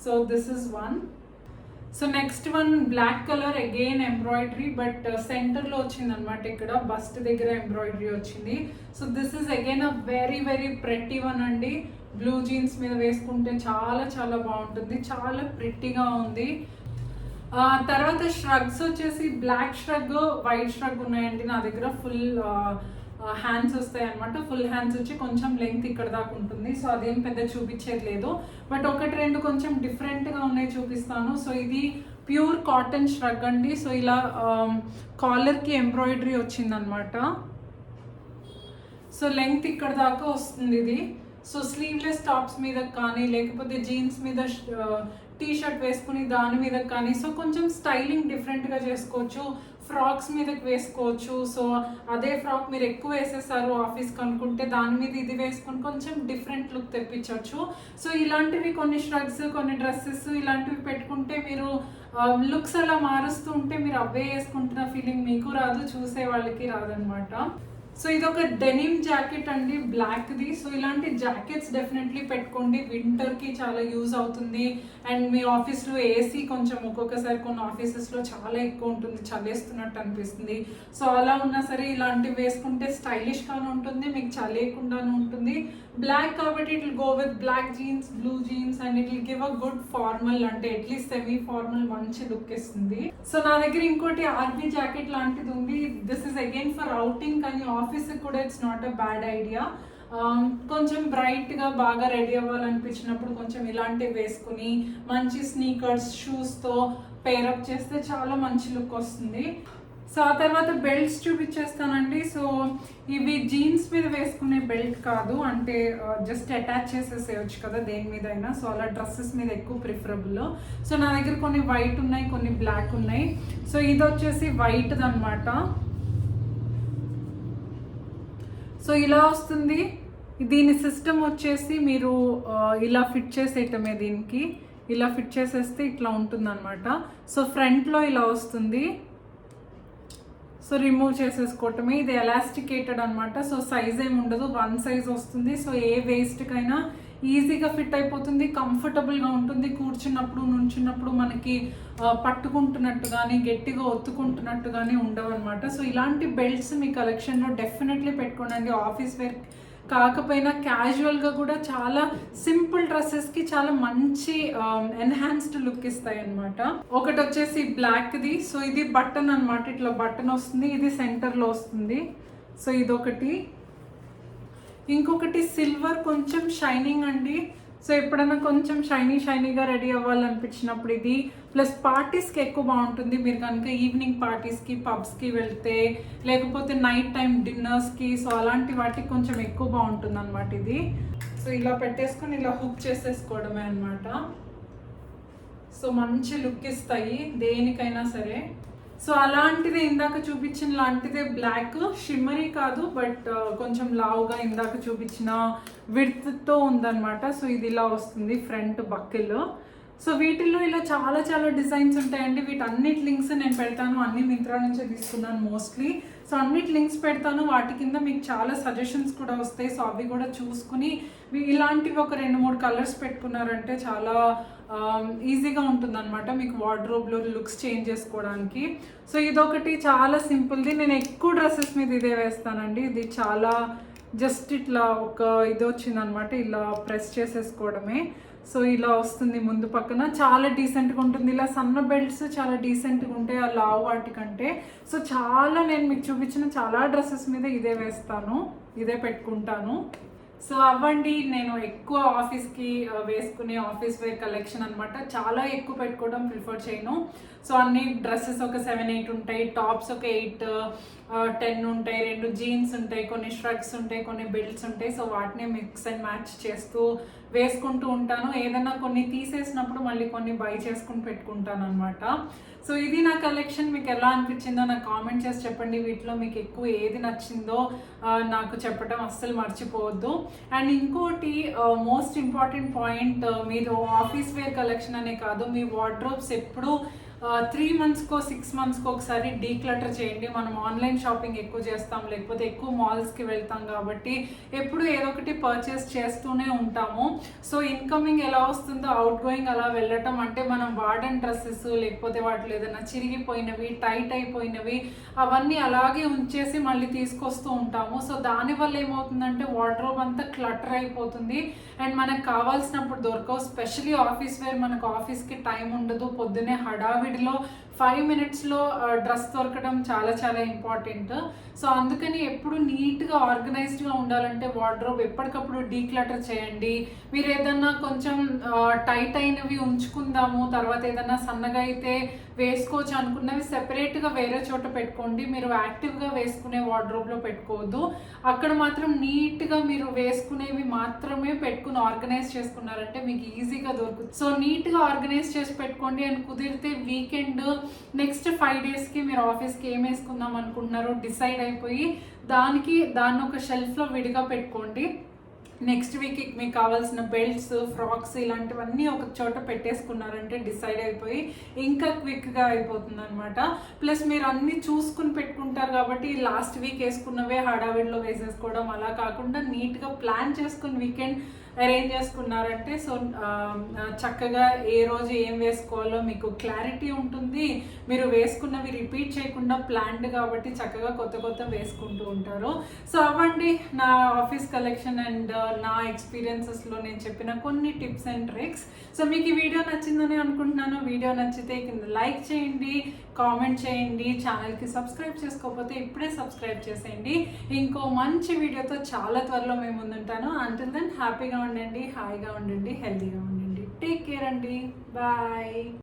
So this is one. So next one black colour, again embroidery, but సెంటర్లో వచ్చింది అనమాట. ఇక్కడ బస్ట్ దగ్గర ఎంబ్రాయిడరీ వచ్చింది. So this is again a very very pretty one అండి. బ్లూ జీన్స్ మీద వేసుకుంటే చాలా చాలా బాగుంటుంది, చాలా ప్రెట్టిగా ఉంది. తర్వాత ష్రగ్స్ వచ్చేసి బ్లాక్ ష్రగ్, వైట్ ష్రగ్ ఉన్నాయండి నా దగ్గర. ఫుల్ హ్యాండ్స్ వస్తాయి అనమాట. ఫుల్ హ్యాండ్స్ వచ్చి కొంచెం లెంగ్త్ ఇక్కడ దాకా ఉంటుంది. సో అదేం పెద్ద చూపించేది లేదు, బట్ ఒకటి రెండు కొంచెం డిఫరెంట్గా ఉన్నాయి, చూపిస్తాను. సో ఇది ప్యూర్ కాటన్ ష్రగ్ అండి. సో ఇలా కాలర్కి ఎంబ్రాయిడరీ వచ్చిందనమాట. సో లెంగ్త్ ఇక్కడ దాకా వస్తుంది ఇది. సో స్లీవ్లెస్ టాప్స్ మీద కానీ, లేకపోతే జీన్స్ మీద టీ షర్ట్ వేసుకుని దాని మీద కానీ, సో కొంచెం స్టైలింగ్ డిఫరెంట్గా చేసుకోవచ్చు. ఫ్రాక్స్ మీదకి వేసుకోవచ్చు. సో అదే ఫ్రాక్ మీరు ఎక్కువ వేసేసారు ఆఫీస్కి అనుకుంటే దాని మీద ఇది వేసుకొని కొంచెం డిఫరెంట్ లుక్ తెప్పించవచ్చు. సో ఇలాంటివి కొన్ని ష్రగ్స్, కొన్ని డ్రెస్సెస్ ఇలాంటివి పెట్టుకుంటే మీరు లుక్స్ అలా మారుస్తూ ఉంటే మీరు అవే వేసుకుంటున్న ఫీలింగ్ మీకు రాదు, చూసే వాళ్ళకి రాదనమాట. సో ఇది ఒక డెనిమ్ జాకెట్ అండి, బ్లాక్ది. సో ఇలాంటి జాకెట్స్ డెఫినెట్లీ పెట్టుకోండి, వింటర్కి చాలా యూజ్ అవుతుంది. అండ్ మీ ఆఫీస్లో ఏసీ కొంచెం ఒక్కొక్కసారి కొన్ని ఆఫీసెస్లో చాలా ఎక్కువ ఉంటుంది, చలేస్తున్నట్టు అనిపిస్తుంది. సో అలా ఉన్నా సరే ఇలాంటివి వేసుకుంటే స్టైలిష్గానే ఉంటుంది, మీకు చలేయకుండానే ఉంటుంది. బ్లాక్ కాబట్టి it will go with black jeans, blue jeans, and it will give a good formal, అంటే అట్లీస్ట్ సెమీ ఫార్మల్ మంచి లుక్ ఇస్తుంది. సో నా దగ్గర ఇంకోటి ఆర్మీ జాకెట్ లాంటిది ఉంది. This is again for outing, కానీ ఆఫీస్కి కూడా it's not a bad idea. కొంచెం బ్రైట్గా బాగా రెడీ అవ్వాలనిపించినప్పుడు కొంచెం ఇలాంటివి వేసుకుని మంచి స్నీకర్స్, షూస్తో పేరప్ చేస్తే చాలా మంచి లుక్ వస్తుంది. సో ఆ తర్వాత బెల్ట్స్ చూపించేస్తానండి. సో ఇవి జీన్స్ మీద వేసుకునే బెల్ట్ కాదు, అంటే జస్ట్ అటాచ్ చేసేసేయచ్చు కదా దేని మీద అయినా. సో అలా డ్రెస్సెస్ మీద ఎక్కువ ప్రిఫరబుల్. సో నా దగ్గర కొన్ని వైట్ ఉన్నాయి, కొన్ని బ్లాక్ ఉన్నాయి. సో ఇది వచ్చేసి వైట్ది అనమాట. సో ఇలా వస్తుంది. దీని సిస్టమ్ వచ్చేసి మీరు ఇలా ఫిట్ చేసేయటమే, దీనికి ఇలా ఫిట్ చేసేస్తే ఇట్లా ఉంటుంది అనమాట. సో ఫ్రంట్లో ఇలా వస్తుంది. సో రిమూవ్ చేసేసుకోవటమే. ఇది ఎలాస్టికేటెడ్ అనమాట. సో సైజ్ ఏమి ఉండదు, వన్ సైజ్ వస్తుంది. సో ఏ వేస్ట్కైనా ఈజీగా ఫిట్ అయిపోతుంది, కంఫర్టబుల్గా ఉంటుంది. కూర్చున్నప్పుడు, నుంచున్నప్పుడు మనకి పట్టుకుంటున్నట్టు కానీ గట్టిగా ఒత్తుకుంటున్నట్టు కానీ ఉండవు అనమాట. సో ఇలాంటి బెల్ట్స్ మీ కలెక్షన్లో డెఫినెట్లీ పెట్టుకోండి. ఆఫీస్ వేర్ కాకపోయినా క్యాజువల్గా కూడా చాలా సింపుల్ డ్రెస్సెస్కి చాలా మంచి ఎన్హాన్స్డ్ లుక్ ఇస్తాయి అనమాట. ఒకటి వచ్చేసి బ్లాక్ది. సో ఇది బటన్ అనమాట, ఇట్లా బటన్ వస్తుంది, ఇది సెంటర్లో వస్తుంది. సో ఇదొకటి. ఇంకొకటి సిల్వర్, కొంచెం షైనింగ్ అండి. సో ఎప్పుడైనా కొంచెం షైనీగా రెడీ అవ్వాలనిపించినప్పుడు ఇది, ప్లస్ పార్టీస్కి ఎక్కువ బాగుంటుంది. మీరు కనుక ఈవినింగ్ పార్టీస్కి, పబ్స్కి వెళ్తే, లేకపోతే నైట్ టైం డిన్నర్స్కి, సో అలాంటి వాటికి కొంచెం ఎక్కువ బాగుంటుంది అనమాట ఇది. సో ఇలా పెట్టేసుకొని ఇలా హుక్ చేసేసుకోవడమే అనమాట. సో మంచి లుక్ ఇస్తాయి దేనికైనా సరే. సో అలాంటిదే ఇందాక చూపించిన లాంటిదే బ్లాక్, షిమ్మరీ కాదు, బట్ కొంచెం లావుగా ఇందాక చూపించిన విడ్త్తో ఉందన్నమాట. సో ఇది ఇలా వస్తుంది ఫ్రంట్ బక్కెల్. సో వీటిల్లో ఇలా చాలా చాలా డిజైన్స్ ఉంటాయండి. వీటన్నిటి లింక్స్ నేను పెడతాను, అన్ని మింత్రా నుంచే తీసుకున్నాను మోస్ట్లీ. సో అన్నిటి లింక్స్ పెడతాను, వాటి కింద మీకు చాలా సజెషన్స్ కూడా వస్తాయి. సో అవి కూడా చూసుకుని ఇలాంటివి ఒక 2-3 కలర్స్ పెట్టుకున్నారంటే చాలా ఈజీగా ఉంటుంది అనమాట మీకు వార్డ్రోబ్లో లుక్స్ చేంజ్ చేసుకోవడానికి. సో ఇదొకటి చాలా సింపుల్ది. నేను ఎక్కువ డ్రెస్సెస్ మీద ఇదే వేస్తానండి. ఇది చాలా జస్ట్ ఇట్లా ఒక ఇది వచ్చిందనమాట, ఇలా ప్రెస్ చేసేసుకోవడమే. సో ఇలా వస్తుంది ముందు పక్కన, చాలా డీసెంట్గా ఉంటుంది. ఇలా సన్న బెల్ట్స్ చాలా డీసెంట్గా ఉంటాయి ఆ లావు వాటికంటే. సో చాలా నేను మీకు చూపించిన చాలా డ్రెస్సెస్ మీద ఇదే వేస్తాను, ఇదే పెట్టుకుంటాను. సో అవ్వండి, నేను ఎక్కువ ఆఫీస్కి వేసుకునే ఆఫీస్ వేర్ కలెక్షన్ అనమాట. చాలా ఎక్కువ పెట్టుకోవడం ప్రిఫర్ చేయను. సో అన్ని డ్రెస్సెస్ ఒక 7-8 ఉంటాయి, టాప్స్ ఒక 8-10 ఉంటాయి, 2 జీన్స్ ఉంటాయి, కొన్ని షర్ట్స్ ఉంటాయి, కొన్ని బెల్ట్స్ ఉంటాయి. సో వాటిని మిక్స్ అండ్ మ్యాచ్ చేస్తూ వేసుకుంటూ ఉంటాను. ఏదైనా కొన్ని తీసేసినప్పుడు మళ్ళీ కొన్ని బై చేసుకుని పెట్టుకుంటాను అనమాట. సో ఇది నా కలెక్షన్. మీకు ఎలా అనిపించిందో నాకు కామెంట్ చేసి చెప్పండి. వీటిలో మీకు ఎక్కువ ఏది నచ్చిందో నాకు చెప్పడం అస్సలు మర్చిపోవద్దు. అండ్ ఇంకోటి మోస్ట్ ఇంపార్టెంట్ పాయింట్, మీరు ఆఫీస్ వేర్ కలెక్షన్ అనే కాదు, మీ వార్డ్రోబ్స్ ఎప్పుడు 3 monthsకో 6 monthsకో ఒకసారి డీక్లటర్ చేయండి. మనం ఆన్లైన్ షాపింగ్ ఎక్కువ చేస్తాం, లేకపోతే ఎక్కువ మాల్స్కి వెళ్తాం కాబట్టి ఎప్పుడు ఏదో ఒకటి పర్చేస్ చేస్తూనే ఉంటాము. సో ఇన్కమింగ్ ఎలా వస్తుందో అవుట్ గోయింగ్ అలా వెళ్ళటం, అంటే మనం వాడని డ్రెస్సెస్ లేకపోతే వాటిలో ఏదైనా చిరిగిపోయినవి, టైట్ అయిపోయినవి అవన్నీ అలాగే ఉంచేసి మళ్ళీ తీసుకొస్తూ ఉంటాము. సో దానివల్ల ఏమవుతుందంటే వార్డ్రోబ్ అంతా క్లటర్ అయిపోతుంది అండ్ మనకు కావాల్సినప్పుడు దొరకవు. స్పెషలీ ఆఫీస్ వేర్, మనకు ఆఫీస్కి టైం ఉండదు, పొద్దునే హడావిడిలో 5 minutesలో డ్రెస్ దొరకడం చాలా చాలా ఇంపార్టెంట్. సో అందుకని ఎప్పుడు నీట్గా ఆర్గనైజ్డ్గా ఉండాలంటే వార్డ్రోబ్ ఎప్పటికప్పుడు డీక్లటర్ చేయండి. మీరు ఏదన్నా కొంచెం టైట్ అయినవి ఉంచుకుందాము, తర్వాత ఏదన్నా సన్నగా అయితే వేసుకోవచ్చు అనుకున్నవి సెపరేట్గా వేరే చోట పెట్టుకోండి. మీరు యాక్టివ్గా వేసుకునే వార్డ్రోబ్లో పెట్టుకోవద్దు. అక్కడ మాత్రం నీట్గా మీరు వేసుకునేవి మాత్రమే పెట్టుకుని ఆర్గనైజ్ చేసుకున్నారంటే మీకు ఈజీగా దొరుకుతుంది. సో నీట్గా ఆర్గనైజ్ చేసి పెట్టుకోండి. అండ్ కుదిరితే వీకెండ్ నెక్స్ట్ 5 daysకి మీరు ఆఫీస్కి ఏం వేసుకుందాం అనుకుంటున్నారో డిసైడ్ అయిపోయి దాన్ని ఒక షెల్ఫ్లో విడిగా పెట్టుకోండి. నెక్స్ట్ వీక్కి మీకు కావాల్సిన బెల్ట్స్, ఫ్రాక్స్ ఇలాంటివన్నీ ఒక చోట పెట్టేసుకున్నారంటే డిసైడ్ అయిపోయి ఇంకా క్విక్గా అయిపోతుంది అనమాట. ప్లస్ మీరు అన్నీ చూసుకుని పెట్టుకుంటారు కాబట్టి లాస్ట్ వీక్ వేసుకున్నవే హడావిడిలో వేసేసుకోవడం అలా కాకుండా నీట్గా ప్లాన్ చేసుకుని వీకెండ్ అరేంజ్ చేసుకున్నారంటే సో చక్కగా ఏ రోజు ఏం వేసుకోవాలో మీకు క్లారిటీ ఉంటుంది. మీరు వేసుకున్నవి రిపీట్ చేయకుండా ప్లాన్డ్ కాబట్టి చక్కగా కొత్త కొత్త వేసుకుంటూ ఉంటారు. సో అవ్వండి నా ఆఫీస్ కలెక్షన్ అండ్ నా ఎక్స్పీరియన్సెస్లో నేను చెప్పిన కొన్ని టిప్స్ అండ్ ట్రిక్స్. సో మీకు ఈ వీడియో నచ్చిందని అనుకుంటున్నాను. వీడియో నచ్చితే కింద లైక్ చేయండి, కామెంట్ చేయండి, ఛానల్కి సబ్స్క్రైబ్ చేసుకోకపోతే ఇప్పుడే సబ్స్క్రైబ్ చేసేయండి. ఇంకో మంచి వీడియోతో చాలా త్వరలో మేము ముందుంటాను. అంటిల్ దెన్ హ్యాపీగా ఉండండి, హాయిగా ఉండండి, హెల్తీగా ఉండండి. టేక్ కేర్ అండి, బాయ్.